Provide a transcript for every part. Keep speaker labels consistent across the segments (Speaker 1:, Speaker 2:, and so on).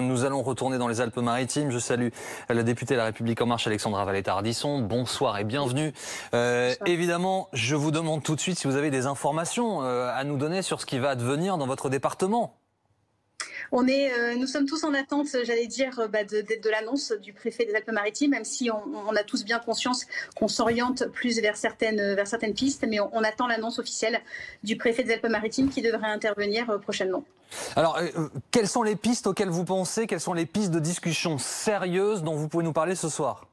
Speaker 1: Nous allons retourner dans les Alpes-Maritimes. Je salue la députée de La République En Marche, Alexandra Valletta-Ardisson. Bonsoir et bienvenue. Évidemment, je vous demande tout de suite si vous avez des informations à nous donner sur ce qui va advenir dans votre département.
Speaker 2: Nous sommes tous en attente, j'allais dire, de l'annonce du préfet des Alpes-Maritimes, même si on a tous bien conscience qu'on s'oriente plus vers certaines pistes, mais on attend l'annonce officielle du préfet des Alpes-Maritimes qui devrait intervenir prochainement.
Speaker 1: Alors, quelles sont les pistes auxquelles vous pensez? Quelles sont les pistes de discussion sérieuses dont vous pouvez nous parler ce soir?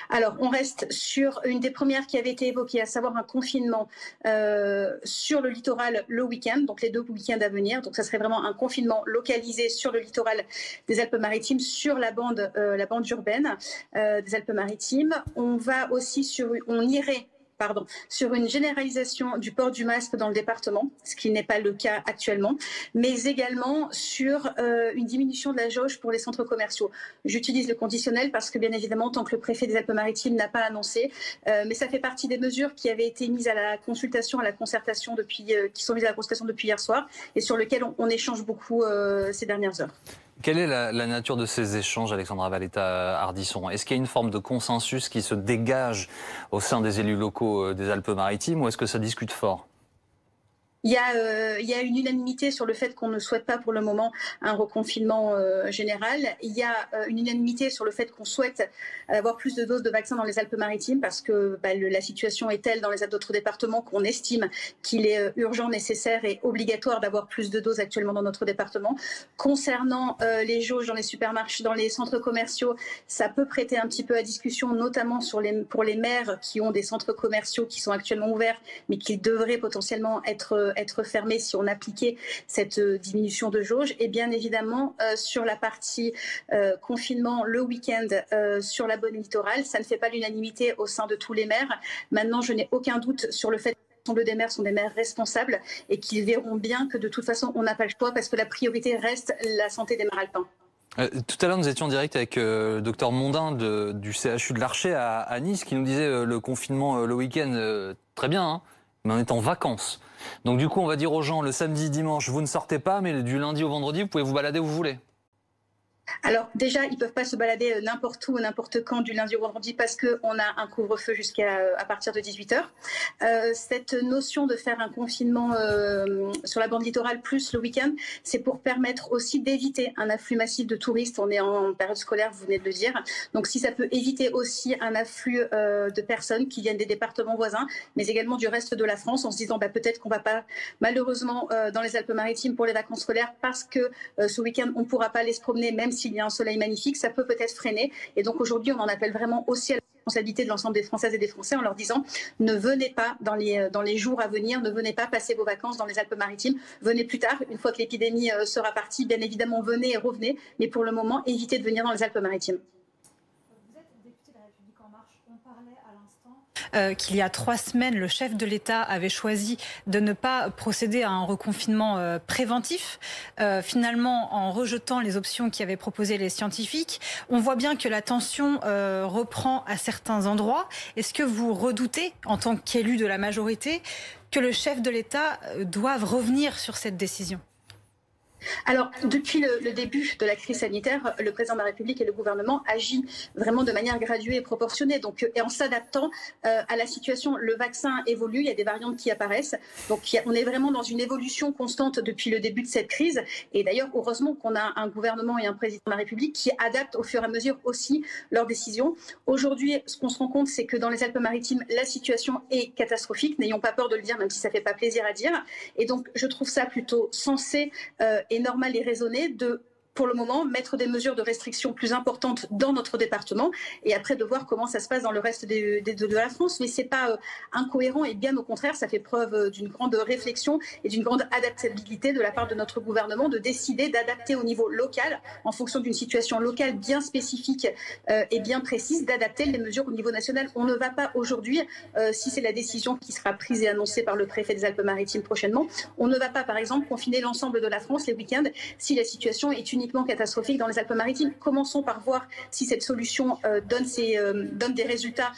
Speaker 2: Alors, on reste sur une des premières qui avait été évoquée, à savoir un confinement sur le littoral le week-end, donc les 2 week-ends à venir. Donc, ça serait vraiment un confinement localisé sur le littoral des Alpes-Maritimes, sur la bande urbaine des Alpes-Maritimes. On irait sur une généralisation du port du masque dans le département, ce qui n'est pas le cas actuellement, mais également sur une diminution de la jauge pour les centres commerciaux. J'utilise le conditionnel parce que bien évidemment, tant que le préfet des Alpes-Maritimes n'a pas annoncé, mais ça fait partie des mesures qui avaient été mises à la consultation, à la concertation qui sont mises à la concertation depuis hier soir et sur lesquelles on échange beaucoup ces dernières heures.
Speaker 1: Quelle est la nature de ces échanges, Alexandra Valletta-Ardisson? Est-ce qu'il y a une forme de consensus qui se dégage au sein des élus locaux des Alpes-Maritimes ou est-ce que ça discute fort?
Speaker 2: Il y a une unanimité sur le fait qu'on ne souhaite pas pour le moment un reconfinement général. Il y a une unanimité sur le fait qu'on souhaite avoir plus de doses de vaccins dans les Alpes-Maritimes parce que la situation est telle dans les autres départements qu'on estime qu'il est urgent, nécessaire et obligatoire d'avoir plus de doses actuellement dans notre département. Concernant les jauges dans les supermarchés, dans les centres commerciaux, ça peut prêter un petit peu à discussion, notamment pour les maires qui ont des centres commerciaux qui sont actuellement ouverts mais qui devraient potentiellement être fermés si on appliquait cette diminution de jauge. Et bien évidemment, sur la partie confinement le week-end sur la bande littorale, ça ne fait pas l'unanimité au sein de tous les maires. Maintenant, je n'ai aucun doute sur le fait que l'ensemble des maires sont des maires responsables et qu'ils verront bien que de toute façon, on n'a pas le choix parce que la priorité reste la santé des maires alpins.
Speaker 1: Tout à l'heure, nous étions en direct avec Dr Mondin du CHU de l'Archer à Nice qui nous disait le confinement le week-end, très bien, hein, mais on est en vacances. Donc du coup, on va dire aux gens, le samedi, dimanche, vous ne sortez pas, mais du lundi au vendredi, vous pouvez vous balader où vous voulez.
Speaker 2: Alors déjà, ils ne peuvent pas se balader n'importe où, n'importe quand, du lundi au vendredi, parce qu'on a un couvre-feu à partir de 18h. Cette notion de faire un confinement sur la bande littorale plus le week-end, c'est pour permettre aussi d'éviter un afflux massif de touristes. On est en période scolaire, vous venez de le dire. Donc si ça peut éviter aussi un afflux de personnes qui viennent des départements voisins, mais également du reste de la France, en se disant peut-être qu'on ne va pas malheureusement dans les Alpes-Maritimes pour les vacances scolaires parce que ce week-end, on ne pourra pas aller se promener, même s'il y a un soleil magnifique, ça peut peut-être freiner. Et donc aujourd'hui, on en appelle vraiment aussi à la responsabilité de l'ensemble des Françaises et des Français en leur disant ne venez pas dans les jours à venir, ne venez pas passer vos vacances dans les Alpes-Maritimes, venez plus tard, une fois que l'épidémie sera partie, bien évidemment venez et revenez, mais pour le moment, évitez de venir dans les Alpes-Maritimes.
Speaker 3: Qu'il y a 3 semaines, le chef de l'État avait choisi de ne pas procéder à un reconfinement préventif, finalement en rejetant les options qu'avaient proposées les scientifiques. On voit bien que la tension reprend à certains endroits. Est-ce que vous redoutez, en tant qu'élu de la majorité, que le chef de l'État doive revenir sur cette décision ?
Speaker 2: Alors, depuis le début de la crise sanitaire, le président de la République et le gouvernement agissent vraiment de manière graduée et proportionnée. Donc, et en s'adaptant à la situation, le vaccin évolue, il y a des variantes qui apparaissent. Donc, on est vraiment dans une évolution constante depuis le début de cette crise. Et d'ailleurs, heureusement qu'on a un gouvernement et un président de la République qui adaptent au fur et à mesure aussi leurs décisions. Aujourd'hui, ce qu'on se rend compte, c'est que dans les Alpes-Maritimes, la situation est catastrophique. N'ayons pas peur de le dire, même si ça ne fait pas plaisir à dire. Et donc, je trouve ça plutôt sensé et normal et raisonné de, pour le moment, mettre des mesures de restriction plus importantes dans notre département et après de voir comment ça se passe dans le reste de la France. Mais ce n'est pas incohérent et bien au contraire, ça fait preuve d'une grande réflexion et d'une grande adaptabilité de la part de notre gouvernement de décider d'adapter au niveau local, en fonction d'une situation locale bien spécifique et bien précise, d'adapter les mesures au niveau national. On ne va pas aujourd'hui, si c'est la décision qui sera prise et annoncée par le préfet des Alpes-Maritimes prochainement, on ne va pas par exemple confiner l'ensemble de la France les week-ends si la situation est unique uniquement catastrophique dans les Alpes-Maritimes. Commençons par voir si cette solution donne des résultats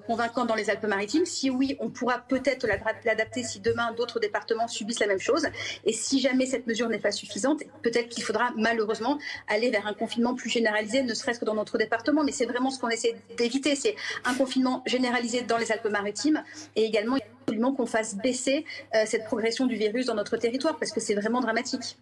Speaker 2: convaincants dans les Alpes-Maritimes. Si oui, on pourra peut-être l'adapter si demain d'autres départements subissent la même chose. Et si jamais cette mesure n'est pas suffisante, peut-être qu'il faudra malheureusement aller vers un confinement plus généralisé, ne serait-ce que dans notre département. Mais c'est vraiment ce qu'on essaie d'éviter, c'est un confinement généralisé dans les Alpes-Maritimes et également absolument qu'on fasse baisser cette progression du virus dans notre territoire parce que c'est vraiment dramatique.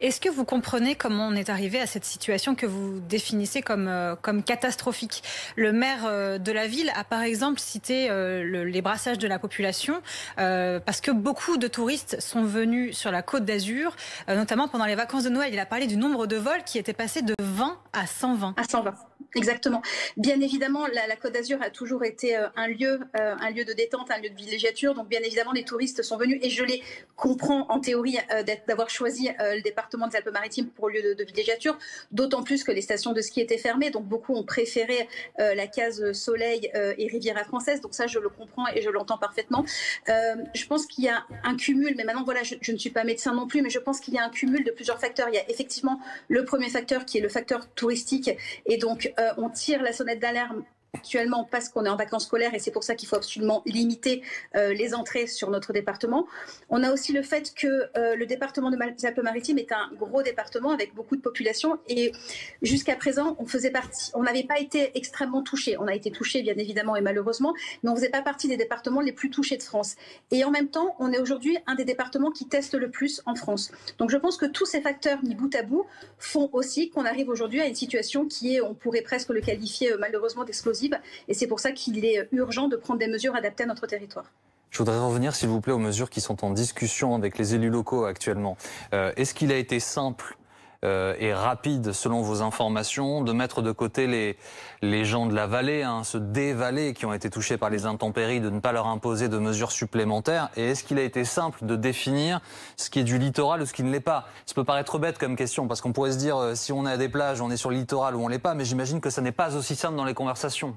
Speaker 3: Est-ce que vous comprenez comment on est arrivé à cette situation que vous définissez comme catastrophique? Le maire de la ville a par exemple cité les brassages de la population parce que beaucoup de touristes sont venus sur la Côte d'Azur, notamment pendant les vacances de Noël. Il a parlé du nombre de vols qui était passé de 20 à 120.
Speaker 2: À 120. Exactement. Bien évidemment, la Côte d'Azur a toujours été un lieu de détente, un lieu de villégiature. Donc, bien évidemment, les touristes sont venus et je les comprends en théorie d'avoir choisi le département des Alpes-Maritimes pour lieu de villégiature. D'autant plus que les stations de ski étaient fermées. Donc, beaucoup ont préféré la case Soleil et Riviera Française. Donc, ça, je le comprends et je l'entends parfaitement. Je pense qu'il y a un cumul. Mais maintenant, voilà, je ne suis pas médecin non plus, mais je pense qu'il y a un cumul de plusieurs facteurs. Il y a effectivement le premier facteur qui est le facteur touristique. Et donc, on tire la sonnette d'alarme actuellement parce qu'on est en vacances scolaires et c'est pour ça qu'il faut absolument limiter les entrées sur notre département. On a aussi le fait que le département des Alpes-Maritimes est un gros département avec beaucoup de population et jusqu'à présent, on n'avait pas été extrêmement touchés. On a été touchés bien évidemment et malheureusement, mais on ne faisait pas partie des départements les plus touchés de France. Et en même temps, on est aujourd'hui un des départements qui teste le plus en France. Donc je pense que tous ces facteurs mis bout à bout font aussi qu'on arrive aujourd'hui à une situation qui est, on pourrait presque le qualifier malheureusement d'explosive. Et c'est pour ça qu'il est urgent de prendre des mesures adaptées à notre territoire.
Speaker 1: Je voudrais revenir, s'il vous plaît, aux mesures qui sont en discussion avec les élus locaux actuellement. Est-ce qu'il a été simple et rapide, selon vos informations, de mettre de côté les gens de la vallée, ceux des vallées qui ont été touchés par les intempéries, de ne pas leur imposer de mesures supplémentaires? Et est-ce qu'il a été simple de définir ce qui est du littoral ou ce qui ne l'est pas? Ça peut paraître bête comme question, parce qu'on pourrait se dire, si on est à des plages, on est sur le littoral ou on ne l'est pas, mais j'imagine que ça n'est pas aussi simple dans les conversations.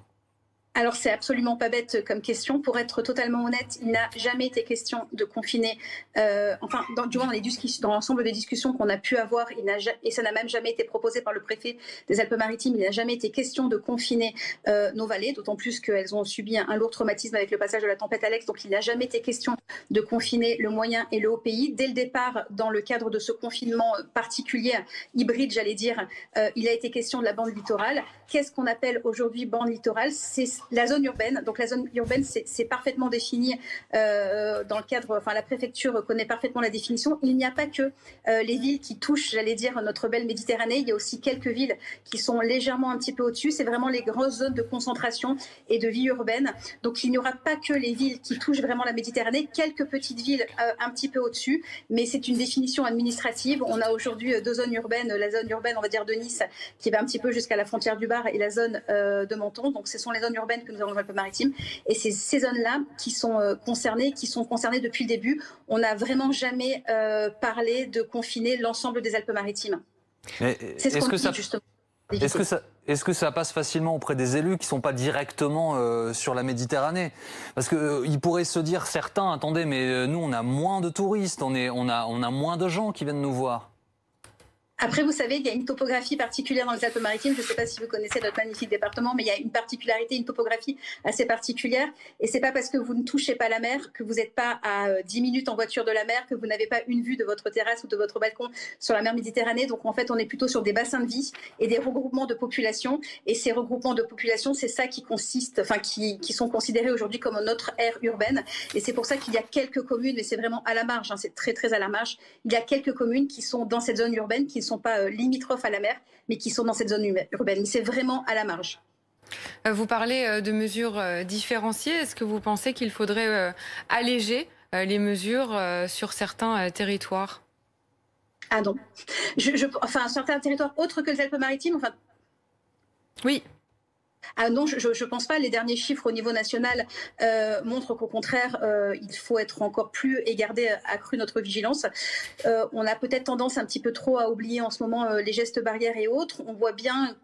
Speaker 2: Alors, c'est absolument pas bête comme question. Pour être totalement honnête, il n'a jamais été question de confiner, du moins dans l'ensemble des discussions qu'on a pu avoir, et ça n'a même jamais été proposé par le préfet des Alpes-Maritimes, il n'a jamais été question de confiner nos vallées, d'autant plus qu'elles ont subi un lourd traumatisme avec le passage de la tempête Alex, donc il n'a jamais été question de confiner le moyen et le haut pays. Dès le départ, dans le cadre de ce confinement particulier, hybride, j'allais dire, il a été question de la bande littorale. Qu'est-ce qu'on appelle aujourd'hui bande littorale? C'est la zone urbaine. Donc la zone urbaine, c'est parfaitement défini dans le cadre, la préfecture connaît parfaitement la définition. Il n'y a pas que les villes qui touchent, j'allais dire, notre belle Méditerranée. Il y a aussi quelques villes qui sont légèrement un petit peu au-dessus. C'est vraiment les grosses zones de concentration et de vie urbaine. Donc il n'y aura pas que les villes qui touchent vraiment la Méditerranée, quelques petites villes un petit peu au-dessus, mais c'est une définition administrative. On a aujourd'hui deux zones urbaines, la zone urbaine, on va dire, de Nice, qui va un petit peu jusqu'à la frontière du Var, et la zone de Menton. Donc ce sont les zones urbaines que nous avons dans l'Alpes-Maritimes. Et c'est ces zones-là qui sont concernées depuis le début. On n'a vraiment jamais parlé de confiner l'ensemble des Alpes-Maritimes. C'est ce qu'on dit justement.
Speaker 1: Est-ce que ça passe facilement auprès des élus qui ne sont pas directement sur la Méditerranée? Parce qu'ils pourraient se dire, certains, attendez, mais nous on a moins de touristes, on a moins de gens qui viennent nous voir.
Speaker 2: Après, vous savez, il y a une topographie particulière dans les Alpes-Maritimes. Je ne sais pas si vous connaissez notre magnifique département, mais il y a une particularité, une topographie assez particulière. Et c'est pas parce que vous ne touchez pas la mer, que vous n'êtes pas à 10 minutes en voiture de la mer, que vous n'avez pas une vue de votre terrasse ou de votre balcon sur la mer Méditerranée. Donc, en fait, on est plutôt sur des bassins de vie et des regroupements de population. Et ces regroupements de population, c'est ça qui qui sont considérés aujourd'hui comme notre aire urbaine. Et c'est pour ça qu'il y a quelques communes, mais c'est vraiment à la marge, c'est très, très à la marge. Il y a quelques communes qui sont dans cette zone urbaine, qui ne sont pas limitrophes à la mer, mais qui sont dans cette zone urbaine. Mais c'est vraiment à la marge.
Speaker 4: Vous parlez de mesures différenciées. Est-ce que vous pensez qu'il faudrait alléger les mesures sur certains territoires?
Speaker 2: Ah non. Sur certains territoires autres que les Alpes-Maritimes,
Speaker 4: Oui.
Speaker 2: Ah non, je ne pense pas. Les derniers chiffres au niveau national montrent qu'au contraire, il faut être encore plus et garder accru notre vigilance. On a peut-être tendance un petit peu trop à oublier en ce moment les gestes barrières et autres. On voit bien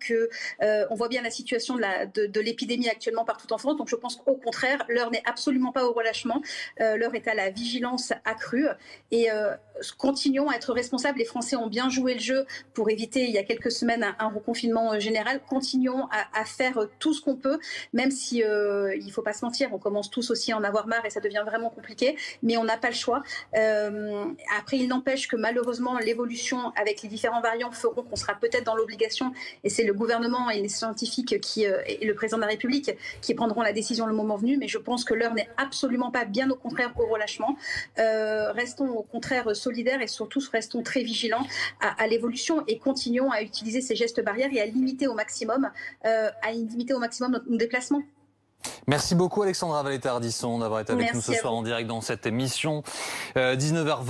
Speaker 2: la situation de l'épidémie actuellement partout en France. Donc je pense qu'au contraire, l'heure n'est absolument pas au relâchement. L'heure est à la vigilance accrue. Et continuons à être responsables. Les Français ont bien joué le jeu pour éviter, il y a quelques semaines, un reconfinement général. Continuons à faire tout ce qu'on peut, même si il ne faut pas se mentir, on commence tous aussi à en avoir marre et ça devient vraiment compliqué, mais on n'a pas le choix. Après, il n'empêche que malheureusement, l'évolution avec les différents variants feront qu'on sera peut-être dans l'obligation, et c'est le gouvernement et les scientifiques et le président de la République qui prendront la décision le moment venu, mais je pense que l'heure n'est absolument pas, bien au contraire, au relâchement. Restons au contraire solidaires et surtout restons très vigilants à l'évolution et continuons à utiliser ces gestes barrières et à limiter au maximum nos déplacements.
Speaker 1: Merci beaucoup Alexandra Valletta-Ardisson d'avoir été avec nous ce soir en direct dans cette émission. 19h20.